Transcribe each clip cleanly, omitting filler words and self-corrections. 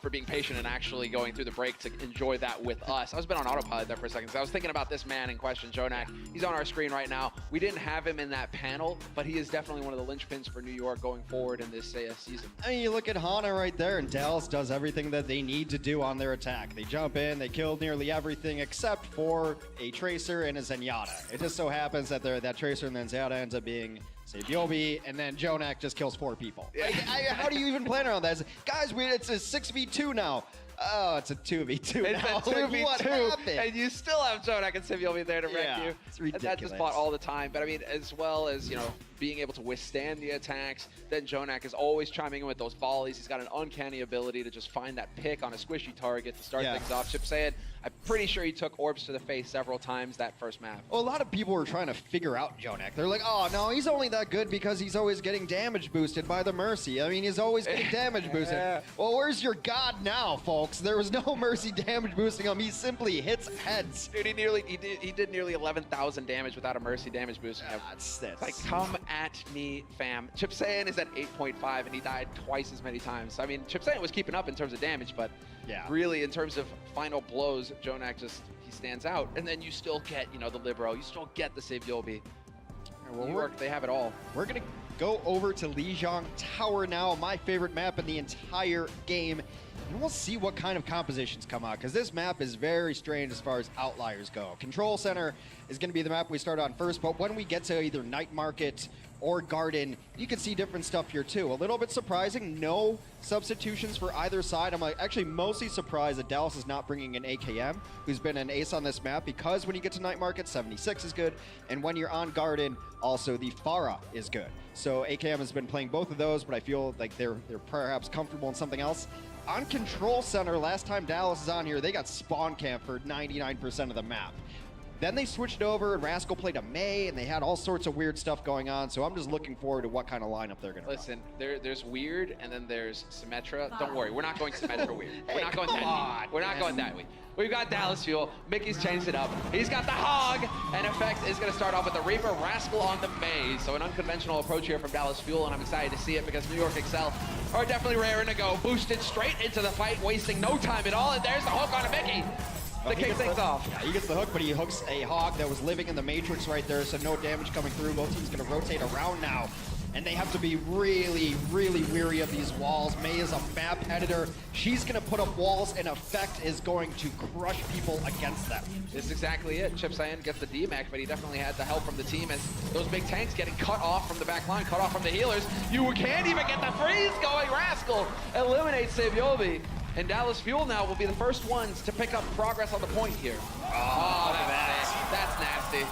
for being patient and actually going through the break to enjoy that with us. I was been on autopilot there for a second, so I was thinking about this man in question, Jonak. He's on our screen right now. We didn't have him in that panel, but he is definitely one of the linchpins for New York going forward in this season. I mean, you look at Hana right there, and Dallas does everything that they need to do on their attack. They jump in, they kill nearly everything except for a Tracer and a Zenyatta. It just so happens that that Tracer and then Zenyatta ends up being Sabiobi, and then Jonak just kills 4 people. Yeah. Like, how do you even plan around that? Guys, it's a 6v2 now. Oh, it's a 2v2 It's now. a 2v2, like, what happened? and you still have Jonak and Sabiobi there to wreck you. It's ridiculous. That's the spot all the time. But I mean, as well as, you know, being able to withstand the attacks, then Jonak is always chiming in with those volleys. He's got an uncanny ability to just find that pick on a squishy target to start things off. Chip saying, I'm pretty sure he took orbs to the face several times that first map. Well, a lot of people were trying to figure out Jonak. They're like, oh, no, he's only that good because he's always getting damage boosted by the Mercy. I mean, he's always getting damage boosted. Well, where's your god now, folks? There was no Mercy damage boosting him. He simply hits heads. Dude, he did nearly 11,000 damage without a Mercy damage boosting him. That's like, come at me, fam. Chip Saiyan is at 8.5 and he died twice as many times. I mean, Chip Saiyan was keeping up in terms of damage, but really in terms of final blows, Jonak he stands out. And then you still get, you know, the Libero. You still get the Sabiobi. Well, New York, they have it all. We're going to go over to Lijiang Tower now, my favorite map in the entire game. And we'll see what kind of compositions come out, because this map is very strange as far as outliers go. Control Center is going to be the map we start on first, but when we get to either Night Market or Garden, you can see different stuff here too. A little bit surprising, no substitutions for either side. I'm actually mostly surprised that Dallas is not bringing in AKM, who's been an ace on this map, because when you get to Night Market, 76 is good, and when you're on Garden, also the Pharah is good. So AKM has been playing both of those, but I feel like they're perhaps comfortable in something else. On Control Center, last time Dallas is on here, they got spawn camp for 99% of the map. Then they switched over, and Rascal played a Mei, and they had all sorts of weird stuff going on, so I'm just looking forward to what kind of lineup they're going to Listen, there's weird, and then there's Symmetra. Don't worry, we're not going Symmetra weird. We're not going that weird. We're not going that way. We've got Dallas Fuel. Mickey's changed it up. He's got the Hog, and Effect is going to start off with the Reaper, Rascal on the Mei. So an unconventional approach here from Dallas Fuel, and I'm excited to see it because New York Excel are definitely raring to go. Boosted straight into the fight, wasting no time at all, and there's the hook on a Mickey to kick things off. Yeah, he gets the hook, but he hooks a Hog that was living in the Matrix right there, so no damage coming through. Both teams going to rotate around now, and they have to be really, really weary of these walls. Mei is a map editor. She's going to put up walls, and Effect is going to crush people against them. This is exactly it. Chip Saiyan gets the DMAC, but he definitely had the help from the team as those big tanks getting cut off from the back line, cut off from the healers. You can't even get the freeze going. Rascal eliminates Sabiobi. And Dallas Fuel now will be the first ones to pick up progress on the point here. Oh, that's nasty.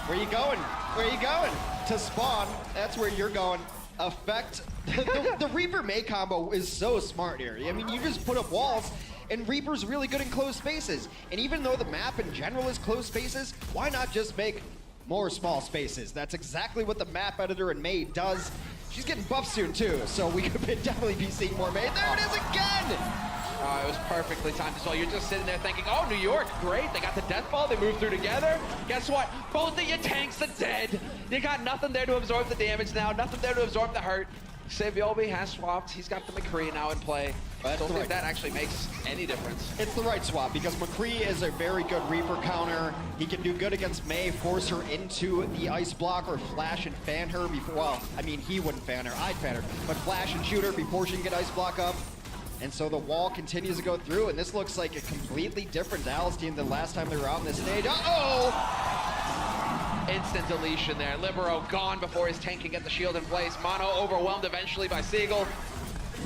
Where you going? Where you going? To spawn. That's where you're going. Effect. The Reaper Mei combo is so smart here. I mean, you just put up walls, and Reaper's really good in closed spaces. And even though the map in general is closed spaces, why not just make more small spaces? That's exactly what the map editor in Mei does. She's getting buffed soon too, so we could definitely be seeing more Mei. There it is again! Oh, it was perfectly timed as well. You're just sitting there thinking, oh, New York, great. They got the death ball. They moved through together. Guess what? Both of your tanks are dead. You got nothing there to absorb the damage now, nothing there to absorb the hurt. Sabiobi has swapped. He's got the McCree now in play. I don't think that actually makes any difference. It's the right swap because McCree is a very good Reaper counter. He can do good against Mei, force her into the ice block or flash and fan her before, well, I mean, he wouldn't fan her, I'd fan her, but flash and shoot her before she can get ice block up. And so the wall continues to go through, and this looks like a completely different Dallas team than last time they were out on this stage. Uh-oh! Instant deletion there. Libero gone before his tank can get the shield in place. Mono overwhelmed eventually by Seagull.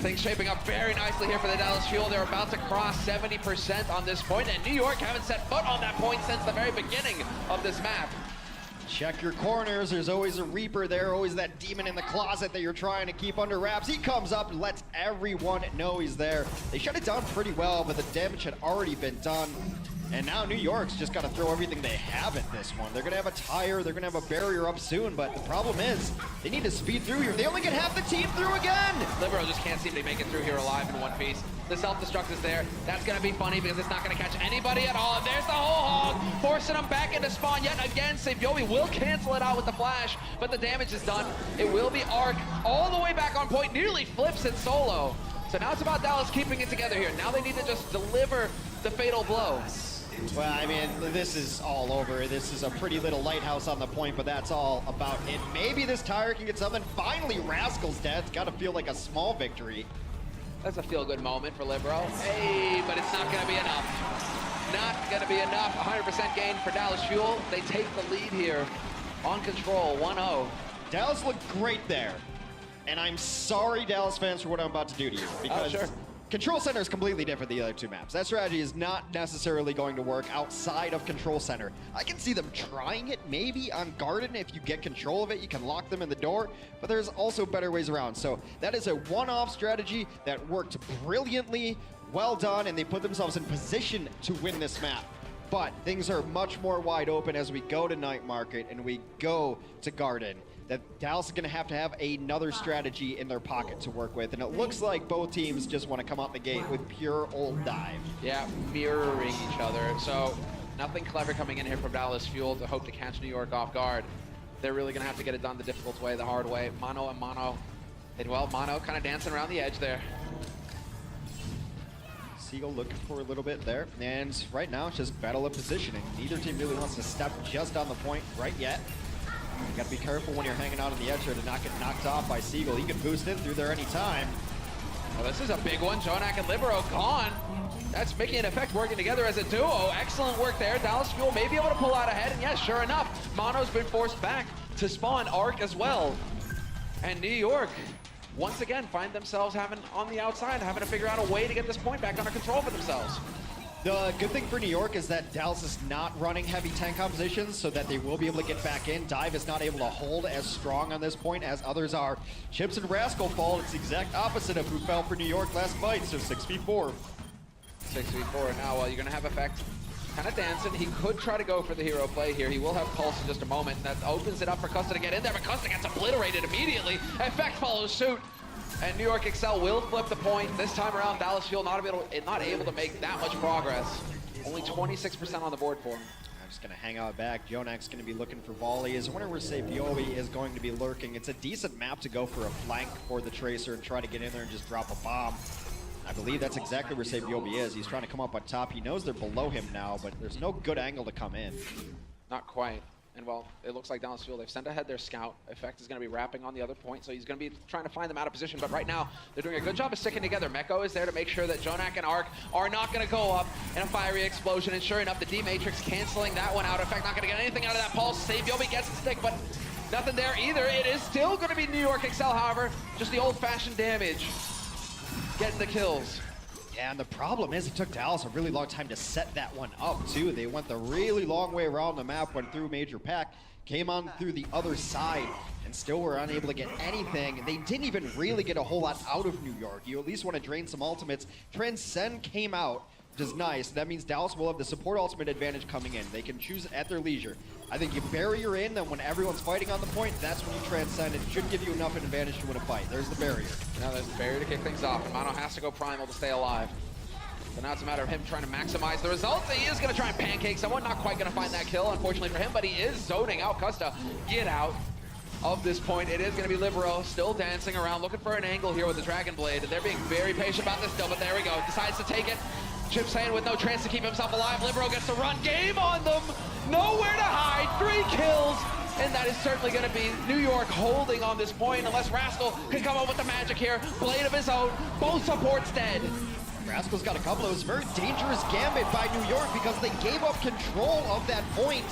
Things shaping up very nicely here for the Dallas Fuel. They're about to cross 70% on this point, and New York haven't set foot on that point since the very beginning of this map. Check your corners. There's always a Reaper there, always that demon in the closet that you're trying to keep under wraps. He comes up and lets everyone know he's there. They shut it down pretty well, but the damage had already been done. And now New York's just got to throw everything they have at this one. They're going to have a tire, they're going to have a barrier up soon, but the problem is they need to speed through here. They only get half the team through again! Libero just can't seem to make it through here alive in one piece. The self-destruct is there. That's going to be funny because it's not going to catch anybody at all. And there's the whole hog, forcing them back into spawn yet again. Sabiobi will cancel it out with the flash, but the damage is done. It will be Arc all the way back on point, nearly flips it solo. So now it's about Dallas keeping it together here. Now they need to just deliver the fatal blow. Well, I mean, this is all over. This is a pretty little lighthouse on the point, but that's all about it. Maybe this tire can get something. Finally, Rascal's dead. It's got to feel like a small victory. That's a feel-good moment for Libero. Hey, but it's not going to be enough. Not going to be enough. 100% gain for Dallas Fuel. They take the lead here on Control, 1-0. Dallas looked great there. And I'm sorry, Dallas fans, for what I'm about to do to you. Because sure. Control Center is completely different than the other two maps. That strategy is not necessarily going to work outside of Control Center. I can see them trying it maybe on Garden. If you get control of it, you can lock them in the door, but there's also better ways around. So that is a one-off strategy that worked brilliantly, well done, and they put themselves in position to win this map. But things are much more wide open as we go to Night Market and we go to Garden. That Dallas is going to have another strategy in their pocket to work with. And it looks like both teams just want to come out the gate with pure old dive. Yeah, mirroring each other. So nothing clever coming in here from Dallas Fuel to hope to catch New York off guard. They're really going to have to get it done the difficult way, the hard way. Mono and Mono. And well, Mono kind of dancing around the edge there. Seagull looking for a little bit there. And right now it's just battle of positioning. Neither team really wants to step just on the point right yet. You gotta be careful when you're hanging out on the edge here to not get knocked off by Seagull. He can boost in through there anytime. Well, this is a big one. JJoNak and Libero gone. That's making an effect working together as a duo. Excellent work there. Dallas Fuel may be able to pull out ahead. And yes, sure enough, Mono's been forced back to spawn Arc as well. And New York, once again, find themselves on the outside, having to figure out a way to get this point back under control for themselves. The good thing for New York is that Dallas is not running heavy tank compositions so that they will be able to get back in. Dive is not able to hold as strong on this point as others are. Chips and Rascal fall. It's the exact opposite of who fell for New York last fight, so 6v4. 6v4 now. Well, you're going to have Effect kind of dancing. He could try to go for the hero play here. He will have Pulse in just a moment. That opens it up for Custa to get in there, but Custa gets obliterated immediately. Effect follows suit. And New York Excel will flip the point. This time around, Dallas Fuel not able to make that much progress. Only 26% on the board for him. I'm just going to hang out back. JJonak's going to be looking for volleys. I wonder where Sapiobi is going to be lurking. It's a decent map to go for a flank for the Tracer and try to get in there and just drop a bomb. I believe that's exactly where Sapiobi is. He's trying to come up on top. He knows they're below him now, but there's no good angle to come in. Not quite. And well, it looks like Dallas Fuel, they've sent ahead their scout. Effect is going to be wrapping on the other point, so he's going to be trying to find them out of position. But right now, they're doing a good job of sticking together. Meko is there to make sure that JJoNak and Arc are not going to go up in a fiery explosion. And sure enough, the D-Matrix canceling that one out. Effect not going to get anything out of that pulse. Sapiobi gets the stick, but nothing there either. It is still going to be New York Excel, however. Just the old-fashioned damage. Getting the kills. Yeah, and the problem is it took Dallas a really long time to set that one up, too. They went the really long way around the map, went through Major Pack, came on through the other side, and still were unable to get anything. They didn't even really get a whole lot out of New York. You at least want to drain some ultimates. Transcend came out, which is nice. That means Dallas will have the support ultimate advantage coming in. They can choose at their leisure. I think you barrier in, then when everyone's fighting on the point, that's when you transcend. It should give you enough advantage to win a fight. There's the barrier. Now there's the barrier to kick things off, and Mono has to go primal to stay alive. So now it's a matter of him trying to maximize the results. He is going to try and pancake someone. Not quite going to find that kill, unfortunately for him, but he is zoning out Custa. Get out of this point. It is going to be Libero still dancing around, looking for an angle here with the Dragon Blade. And they're being very patient about this still, but there we go. Decides to take it. Chip's hand with no chance to keep himself alive. Libero gets to run. Game on them. Nowhere to hide. 3 kills. And that is certainly going to be New York holding on this point, unless Rascal can come up with the magic here. Blade of his own. Both supports dead. Rascal's got a couple of those very dangerous gambit by New York because they gave up control of that point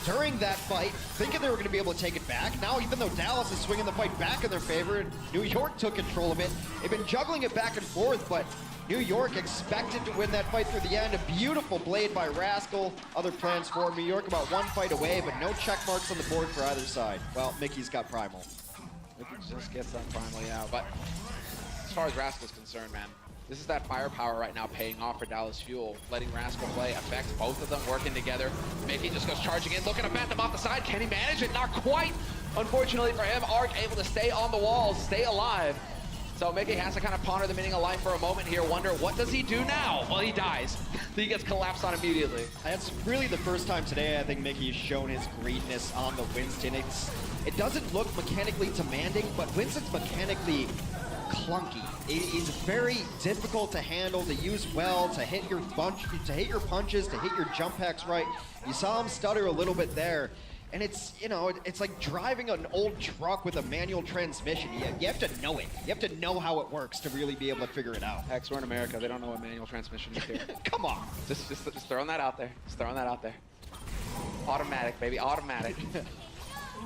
during that fight, thinking they were going to be able to take it back. Now, even though Dallas is swinging the fight back in their favor, New York took control of it. They've been juggling it back and forth, but New York expected to win that fight through the end. A beautiful blade by Rascal. Other plans for New York about 1 fight away, but no check marks on the board for either side. Well, Mickey's got Primal. Mickey just gets that Primal, yeah. But as far as Rascal's concerned, man, this is that firepower right now paying off for Dallas Fuel. Letting Rascal play, affects both of them working together. Mickey just goes charging in, looking to bat them off the side. Can he manage it? Not quite. Unfortunately for him, Arc able to stay on the walls, stay alive. So Mickey has to kind of ponder the meaning of life for a moment here. Wonder, what does he do now? Well, he dies. He gets collapsed on immediately. That's really the first time today I think Mickey has shown his greediness on the Winston. It doesn't look mechanically demanding, but Winston's mechanically clunky. He's very difficult to handle, to use well, to hit your punches, to hit your jump hacks right. You saw him stutter a little bit there. And it's, you know, it's like driving an old truck with a manual transmission. You have to know it. You have to know how it works to really be able to figure it out. Hex, we're in America. They don't know what manual transmission is here. Come on. Just throwing that out there. Just throwing that out there. Automatic, baby, automatic.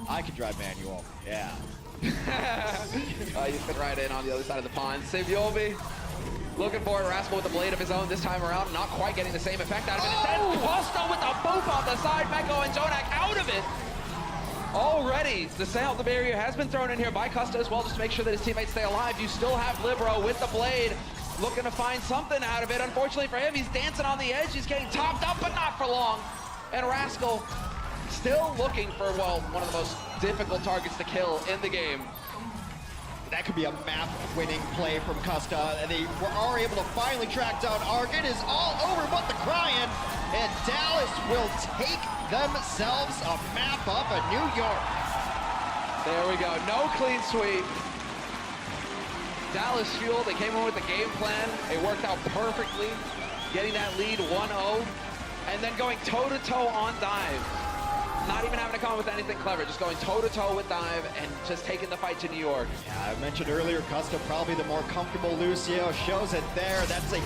I can drive manual. Yeah. You fit right in on the other side of the pond. Saviovi looking for it. Rascal with a blade of his own this time around. Not quite getting the same effect out of it. Instead, Costa with the boop on the side. Meko and Zonak out of it. Already, the sail of the barrier has been thrown in here by Costa as well, just to make sure that his teammates stay alive. You still have Libero with the blade, looking to find something out of it. Unfortunately for him, he's dancing on the edge. He's getting topped up, but not for long. And Rascal still looking for, well, one of the most difficult targets to kill in the game. That could be a map-winning play from Costa. And they are able to finally track down Ark. It is all over but the crying. And Dallas will take themselves a map off of New York. There we go. No clean sweep. Dallas Fuel, they came in with a game plan. It worked out perfectly, getting that lead 1-0, and then going toe-to-toe on Dive. Not even having to come up with anything clever, just going toe-to-toe with Dive and just taking the fight to New York. Yeah, I mentioned earlier, Costa probably the more comfortable Lucio. Shows it there. That's a